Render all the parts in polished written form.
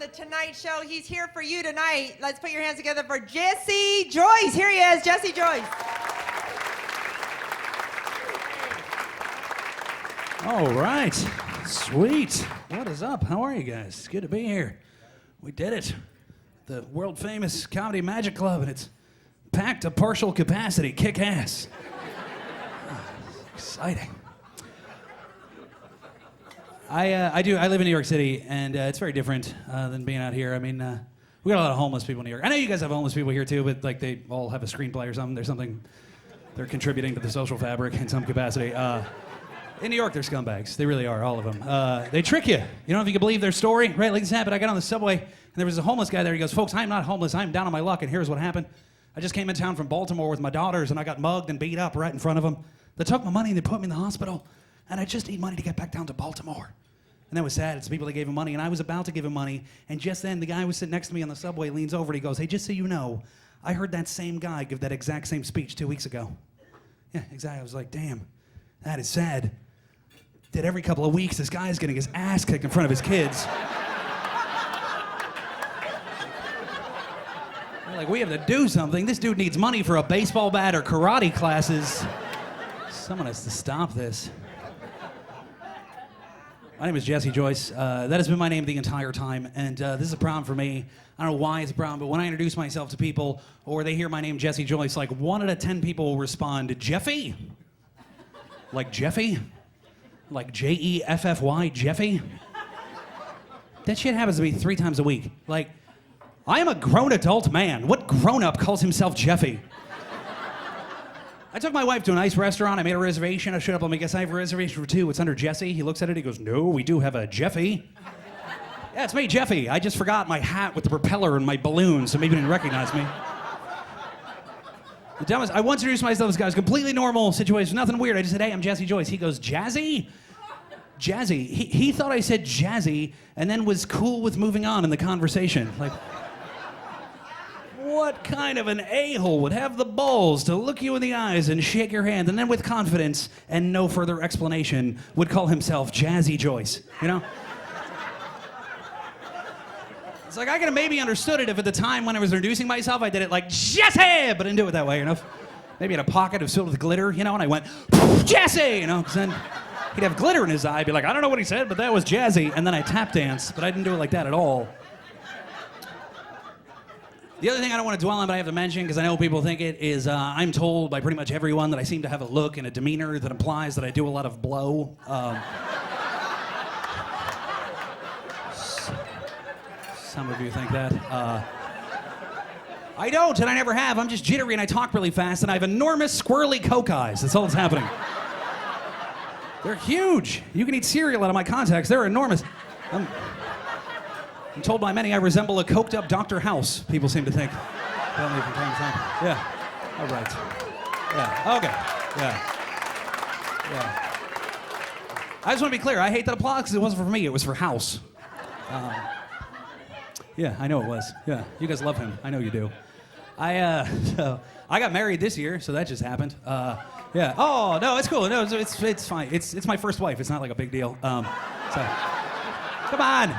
the Tonight Show. He's here for you tonight. Let's put your hands together for Jesse Joyce. Here he is, Jesse Joyce. All right. Sweet. What is up? How are you guys? It's good to be here. We did it. The world famous Comedy Magic Club, and it's packed to partial capacity. Kick ass. Exciting. I live in New York City, and it's very different than being out here. I mean, we got a lot of homeless people in New York. I know you guys have homeless people here too, but like they all have a screenplay or something. There's something, they're contributing to the social fabric in some capacity. In New York, they're scumbags. They really are, all of them. They trick you. You don't know if you can believe their story, right? Like this happened. I got on the subway, and there was a homeless guy there. He goes, "Folks, I'm not homeless. I'm down on my luck, and here's what happened. I just came in town from Baltimore with my daughters, and I got mugged and beat up right in front of them. They took my money, and they put me in the hospital, and I just need money to get back down to Baltimore." And that was sad. It's the people that gave him money, and I was about to give him money, and just then the guy who was sitting next to me on the subway leans over and he goes, "Hey, just so you know, I heard that same guy give that exact same speech 2 weeks ago." Yeah, exactly. I was like, damn, that is sad. That every couple of weeks this guy's getting his ass kicked in front of his kids. We're like, we have to do something. This dude needs money for a baseball bat or karate classes. Someone has to stop this. My name is Jesse Joyce. That has been my name the entire time, and this is a problem for me. I don't know why it's a problem, but when I introduce myself to people, or they hear my name, Jesse Joyce, like 1 out of 10 people will respond, "Jeffy?" Like Jeffy? Like Jeffy, Jeffy? That shit happens to me 3 times a week. Like, I am a grown adult man. What grown-up calls himself Jeffy? I took my wife to a nice restaurant. I made a reservation. I showed up. Let me guess, I have a reservation for 2. It's under Jesse. He looks at it. He goes, "No, we do have a Jeffy." "Yeah, it's me, Jeffy. I just forgot my hat with the propeller and my balloon, so maybe you didn't recognize me." The dumbest, I once introduced myself to this guy. It was a completely normal situation, nothing weird. I just said, "Hey, I'm Jesse Joyce." He goes, "Jazzy?" Jazzy. He thought I said jazzy and then was cool with moving on in the conversation. Like, what kind of an a-hole would have the balls to look you in the eyes and shake your hand and then with confidence and no further explanation would call himself Jazzy Joyce, you know? It's like I could have maybe understood it if at the time when I was introducing myself I did it like Jesse, but I didn't do it that way, you know? Maybe in a pocket of filled with glitter, you know, and I went Jesse, you know, because then he'd have glitter in his eye, be like, "I don't know what he said, but that was jazzy," and then I tap dance, but I didn't do it like that at all. The other thing I don't want to dwell on, but I have to mention, because I know people think it, is I'm told by pretty much everyone that I seem to have a look and a demeanor that implies that I do a lot of blow. Some of you think that. I don't, and I never have. I'm just jittery, and I talk really fast, and I have enormous squirrely coke eyes. That's all that's happening. They're huge. You can eat cereal out of my contacts. They're enormous. I'm told by many I resemble a coked-up Dr. House, people seem to think. Tell me from time to time. Yeah. All right. Yeah. Okay. Yeah. I just want to be clear. I hate that applause because it wasn't for me. It was for House. Yeah, I know it was. Yeah. You guys love him. I know you do. So I got married this year, so that just happened. Yeah. Oh, no, it's cool. No, it's fine. It's my first wife. It's not like a big deal. So, come on.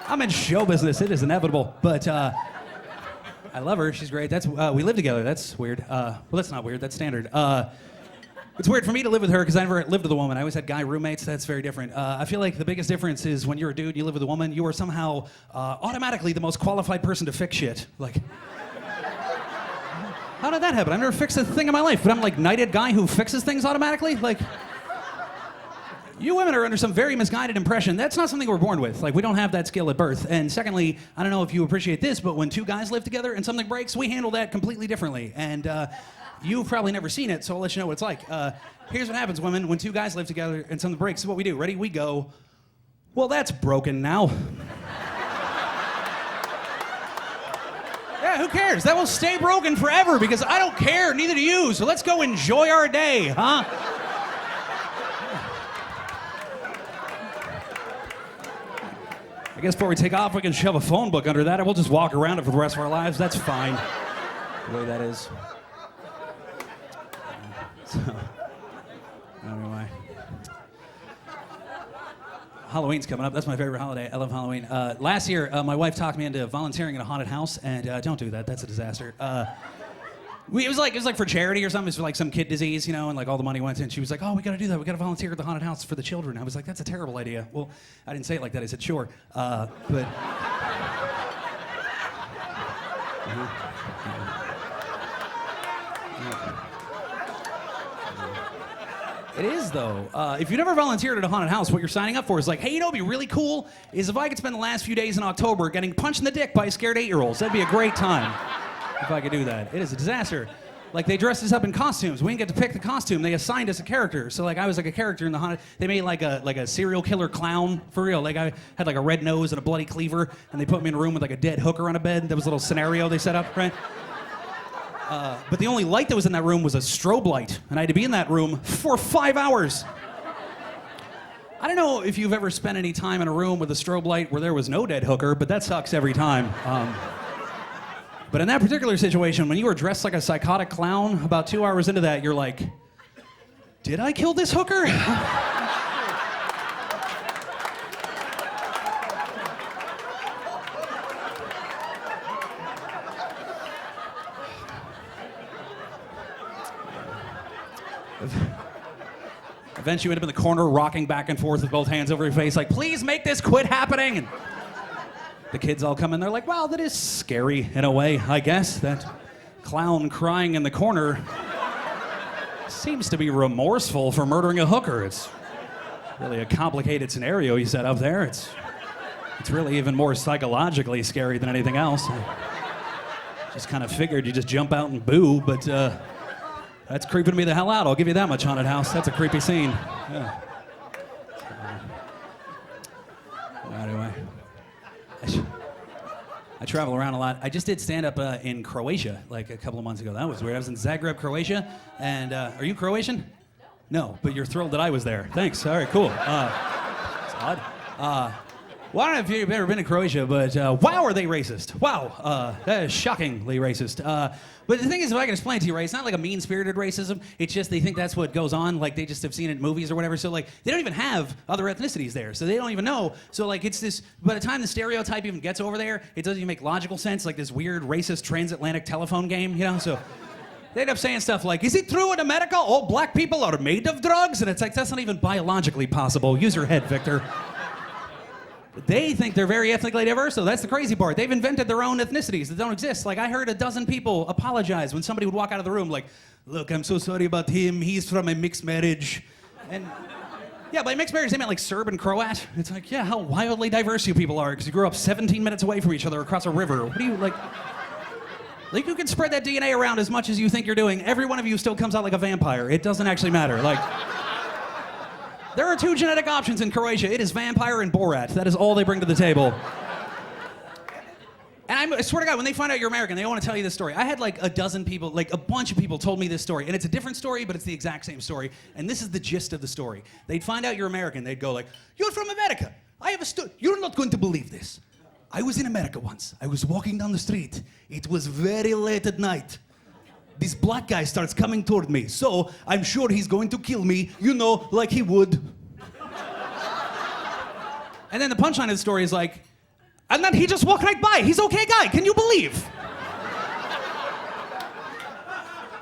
I'm in show business. It is inevitable. But I love her. She's great. We live together. That's weird. Well, that's not weird. That's standard. It's weird for me to live with her because I never lived with a woman. I always had guy roommates. That's very different. I feel like the biggest difference is when you're a dude, you live with a woman, you are somehow automatically the most qualified person to fix shit. Like, how did that happen? I've never fixed a thing in my life, but I'm like knighted guy who fixes things automatically? Like, you women are under some very misguided impression. That's not something we're born with. Like, we don't have that skill at birth. And secondly, I don't know if you appreciate this, but when 2 guys live together and something breaks, we handle that completely differently. And you've probably never seen it, so I'll let you know what it's like. Here's what happens, women, when 2 guys live together and something breaks. This is what we do. Ready? We go, "Well, that's broken now." Yeah, who cares? That will stay broken forever because I don't care, neither do you. So let's go enjoy our day, huh? I guess before we take off, we can shove a phone book under that, and we'll just walk around it for the rest of our lives. That's fine, the way that is. So, anyway. Halloween's coming up. That's my favorite holiday. I love Halloween. Last year, my wife talked me into volunteering in a haunted house, and don't do that. That's a disaster. It was like for charity or something. It was for like some kid disease, and like all the money went in. She was like, "Oh, we got to do that. We got to volunteer at the haunted house for the children." I was like, "That's a terrible idea." Well, I didn't say it like that. I said, "Sure," but. It is, though. If you never volunteered at a haunted house, what you're signing up for is like, hey, it'd be really cool is if I could spend the last few days in October getting punched in the dick by scared 8-year-olds. That'd be a great time if I could do that. It is a disaster. Like, they dressed us up in costumes. We didn't get to pick the costume. They assigned us a character. So, like, I was like a character in the haunted... They made like a serial killer clown, for real. Like, I had like a red nose and a bloody cleaver, and they put me in a room with like a dead hooker on a bed. That was a little scenario they set up, right? But the only light that was in that room was a strobe light, and I had to be in that room for 5 hours. I don't know if you've ever spent any time in a room with a strobe light where there was no dead hooker, but that sucks every time. But in that particular situation, when you were dressed like a psychotic clown, about 2 hours into that, you're like, did I kill this hooker? Eventually, you end up in the corner, rocking back and forth with both hands over your face, like, please make this quit happening. And the kids all come in, they're like, wow, that is scary in a way, I guess. That clown crying in the corner seems to be remorseful for murdering a hooker. It's really a complicated scenario you set up there. It's really even more psychologically scary than anything else. I just kind of figured you just jump out and boo, but that's creeping me the hell out. I'll give you that much, haunted house. That's a creepy scene. Yeah. Anyway, I travel around a lot. I just did stand-up in Croatia like a couple of months ago. That was weird. I was in Zagreb, Croatia. And are you Croatian? No, but you're thrilled that I was there. Thanks. All right, cool. It's odd. Well, I don't know if you've ever been to Croatia, but wow, are they racist. Wow, that is shockingly racist. But the thing is, if I can explain it to you, right, it's not like a mean-spirited racism. It's just they think that's what goes on. Like, they just have seen it in movies or whatever. So, like, they don't even have other ethnicities there. So they don't even know. So, like, it's this... By the time the stereotype even gets over there, it doesn't even make logical sense. Like this weird racist transatlantic telephone game, So they end up saying stuff like, is it true in America all black people are made of drugs? And it's like, that's not even biologically possible. Use your head, Victor. They think they're very ethnically diverse, so that's the crazy part. They've invented their own ethnicities that don't exist. Like, I heard a dozen people apologize when somebody would walk out of the room like, look, I'm so sorry about him. He's from a mixed marriage. And yeah, by mixed marriage, they meant like Serb and Croat. It's like, yeah, how wildly diverse you people are because you grew up 17 minutes away from each other across a river. What do you, like you can spread that DNA around as much as you think you're doing. Every one of you still comes out like a vampire. It doesn't actually matter. Like... There are two genetic options in Croatia. It is vampire and Borat. That is all they bring to the table. And I swear to God, when they find out you're American, they want to tell you this story. I had like a dozen people, like a bunch of people told me this story. And it's a different story, but it's the exact same story. And this is the gist of the story. They'd find out you're American. They'd go like, you're from America. I have a story. You're not going to believe this. I was in America once. I was walking down the street. It was very late at night. This black guy starts coming toward me, so I'm sure he's going to kill me, like he would. And then the punchline of the story is like, and then he just walked right by. He's okay guy, can you believe?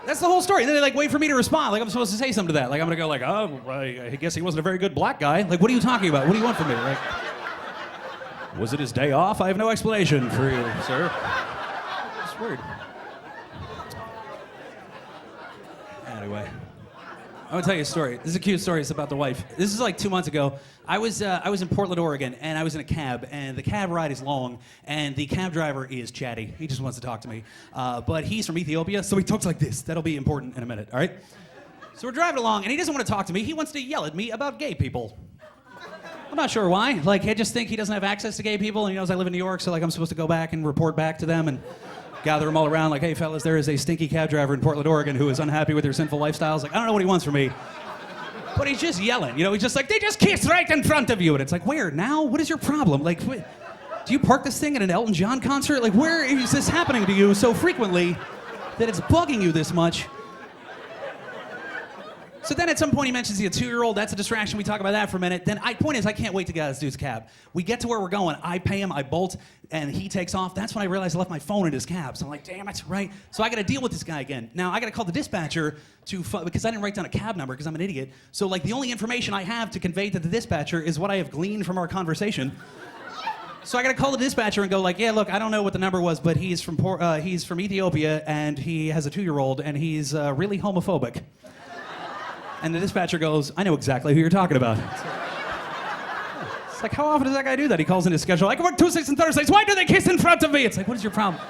That's the whole story. And then they like wait for me to respond, like I'm supposed to say something to that. Like I'm gonna go like, oh, I guess he wasn't a very good black guy. Like, what are you talking about? What do you want from me? Like, was it his day off? I have no explanation for you, sir. It's weird. Anyway, I'm gonna tell you a story. This is a cute story. It's about the wife. This is like 2 months ago. I was in Portland, Oregon, and I was in a cab, and the cab ride is long, and the cab driver is chatty. He just wants to talk to me. But he's from Ethiopia, so he talks like this. That'll be important in a minute, all right? So we're driving along, and he doesn't want to talk to me. He wants to yell at me about gay people. I'm not sure why. Like, I just think he doesn't have access to gay people, and he knows I live in New York, so like I'm supposed to go back and report back to them and gather them all around like, hey, fellas, there is a stinky cab driver in Portland, Oregon who is unhappy with their sinful lifestyles. Like, I don't know what he wants from me. But he's just yelling. He's just like, they just kissed right in front of you. And it's like, where? Now? What is your problem? Like, do you park this thing at an Elton John concert? Like, where is this happening to you so frequently that it's bugging you this much? So then at some point he mentions he's a 2-year-old. That's a distraction. We talk about that for a minute. Then point is, I can't wait to get out of this dude's cab. We get to where we're going. I pay him. I bolt, and he takes off. That's when I realize I left my phone in his cab. So I'm like, damn it, right? So I got to deal with this guy again. Now I got to call the dispatcher because I didn't write down a cab number because I'm an idiot. So like the only information I have to convey to the dispatcher is what I have gleaned from our conversation. So I got to call the dispatcher and go like, yeah, look, I don't know what the number was, but he's from Ethiopia and he has a 2-year-old and he's really homophobic. And the dispatcher goes, I know exactly who you're talking about. It's like, how often does that guy do that? He calls in his schedule, I can work Tuesdays and Thursdays. Why do they kiss in front of me? It's like, what is your problem?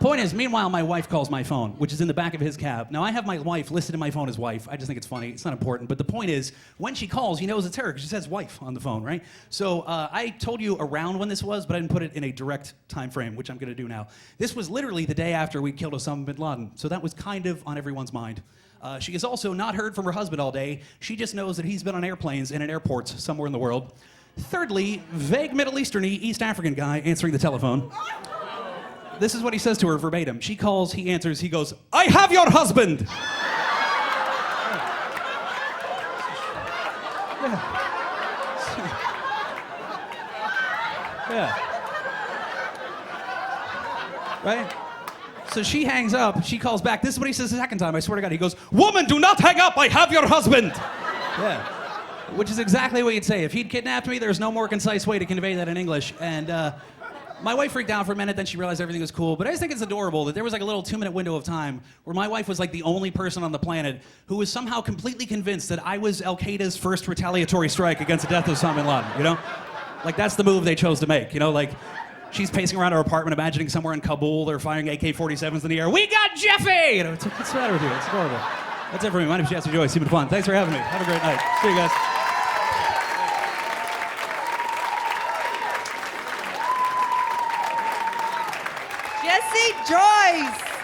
Point is, meanwhile, my wife calls my phone, which is in the back of his cab. Now, I have my wife listed in my phone as wife. I just think it's funny. It's not important. But the point is, when she calls, he knows it's her because she says wife on the phone, right? So I told you around when this was, but I didn't put it in a direct time frame, which I'm going to do now. This was literally the day after we killed Osama bin Laden. So that was kind of on everyone's mind. She has also not heard from her husband all day. She just knows that he's been on airplanes and in airports somewhere in the world. Thirdly, vague Middle Eastern-y East African guy answering the telephone. This is what he says to her verbatim. She calls, he answers, he goes, I have your husband! Yeah. Right? So she hangs up, she calls back. This is what he says the second time, I swear to God. He goes, woman, do not hang up, I have your husband! Yeah. Which is exactly what you'd say. If he'd kidnapped me, there's no more concise way to convey that in English. And my wife freaked out for a minute, then she realized everything was cool. But I just think it's adorable that there was like a little 2-minute window of time where my wife was like the only person on the planet who was somehow completely convinced that I was Al-Qaeda's first retaliatory strike against the death of Osama bin Laden, you know? Like, that's the move they chose to make, you know? Like, she's pacing around her apartment imagining somewhere in Kabul they're firing AK-47s in the air. We got Jeffy! You know, what's the matter with you? It's adorable. That's it for me. My name's Joyce. It's been fun. Thanks for having me. Have a great night. See you guys. Jesse Joyce.